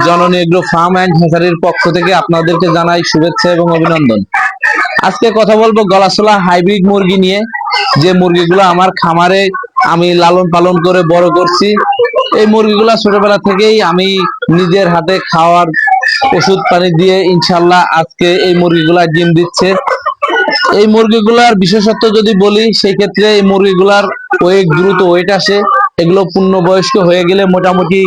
জননী agro farm and হ্যাচারির পক্ষ থেকে আপনাদেরকে জানাই শুভেচ্ছা এবং অভিনন্দন। আজকে কথা বলবো গলাশোলা হাইব্রিড মুরগি নিয়ে, যে মুরগিগুলো আমার খামারে আমি লালন পালন করে বড় করছি। এই মুরগিগুলো ছোটবেলা থেকেই আমি নিজের হাতে খাওয়ার ওষুধ পানি দিয়ে ইনশাল্লাহ আজকে এই মুরগিগুলা ডিম দিচ্ছে। এই মুরগিগুলার বিশেষত্ব যদি বলি, সেই ক্ষেত্রে এই মুরগিগুলার দ্রুত ওয়েট আসে। এগুলো পূর্ণবয়স্ক হয়ে গেলে মোটামুটি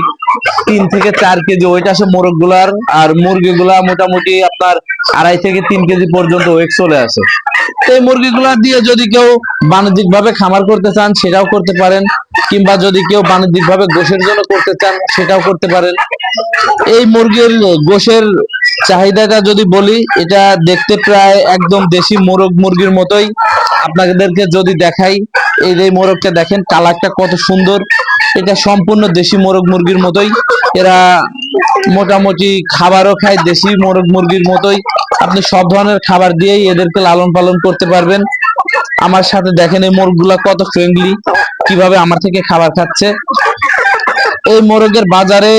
3 থেকে 4 কেজি ওয়েট আসে মোরগগুলার, আর মুরগিগুলা মোটামুটি আপনার 2.5 থেকে 3 কেজি পর্যন্ত ওয়েট চলে আসে। এই মুরগিগুলা দিয়ে যদি কেউ বাণিজ্যিক ভাবে খামার করতে চান সেটাও করতে পারেন, কিংবা যদি কেউ বাণিজ্যিক ভাবে গোশের জন্য করতে চান সেটাও করতে পারেন। এই মুরগির গোশের চাহিদাটা যদি বলি, এটা দেখতে প্রায় একদম দেশি মোরগ মুরগির মতোই। আপনাদেরকে যদি দেখাই, এই যে মোরগটা দেখেন, কালারটা কত সুন্দর। এটা সম্পূর্ণ দেশি মোরগ মুরগির মতোই। এরা মোটামুটি খাবারও খায় দেশি মোরগ মুরগির মতোই। আপনি সব ধরনের খাবার দিয়েই এদেরকে লালন পালন করতে পারবেন। আমার সাথে দেখেন এই মোরগগুলা কত ফ্রেন্ডলি, কিভাবে আমার থেকে খাবার খাচ্ছে। এই মোরগের বাজারে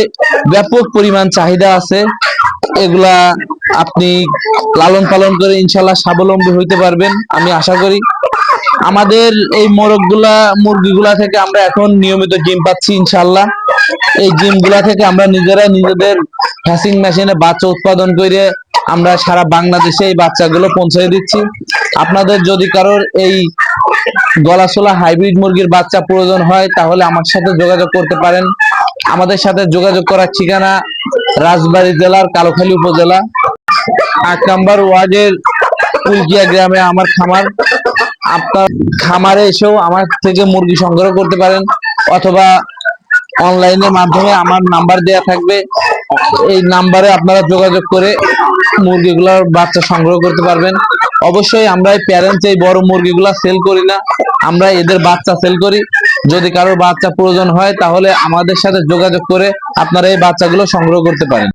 ব্যাপক পরিমাণ চাহিদা আছে। এগুলা আপনি লালন পালন করে ইনশাল্লাহ স্বাবলম্বী হইতে পারবেন, আমি আশা করি। আমাদের এই মুরগিগুলা থেকে আমরা এখন নিয়মিত ডিম পাচ্ছি ইনশাল্লাহ। এই ডিমগুলা থেকে আমরা নিজেদের হ্যাচিং মেশিনে বাচ্চা উৎপাদন করে আমরা সারা বাংলাদেশে এই বাচ্চাগুলো পৌঁছে দিচ্ছি। আপনাদের যদি কারোর এই গলাশোলা হাইব্রিড মুরগির বাচ্চা প্রয়োজন হয়, তাহলে আমার সাথে যোগাযোগ করতে পারেন। আমাদের সাথে যোগাযোগ করার ঠিকানা রাজবাড়ী জেলার কালোখালী উপজেলা 8 নম্বর ওয়ার্ডের কুলকিয়া গ্রামে আমার খামার। আপনার খামারে এসেও আমার থেকে মুরগি সংগ্রহ করতে পারেন, অথবা অনলাইনের মাধ্যমে আমার নাম্বার দেয়া থাকবে। এই নাম্বারে আপনারা যোগাযোগ করে মুরগিগুলোর বাচ্চা সংগ্রহ করতে পারবেন। অবশ্যই আমরা প্যারেন্টস এই বড় মুরগিগুলা সেল করি না, আমরা এদের বাচ্চা সেল করি। যদি কারোর বাচ্চা প্রয়োজন হয় তাহলে আমাদের সাথে যোগাযোগ করে আপনারা এই বাচ্চাগুলো সংগ্রহ করতে পারেন।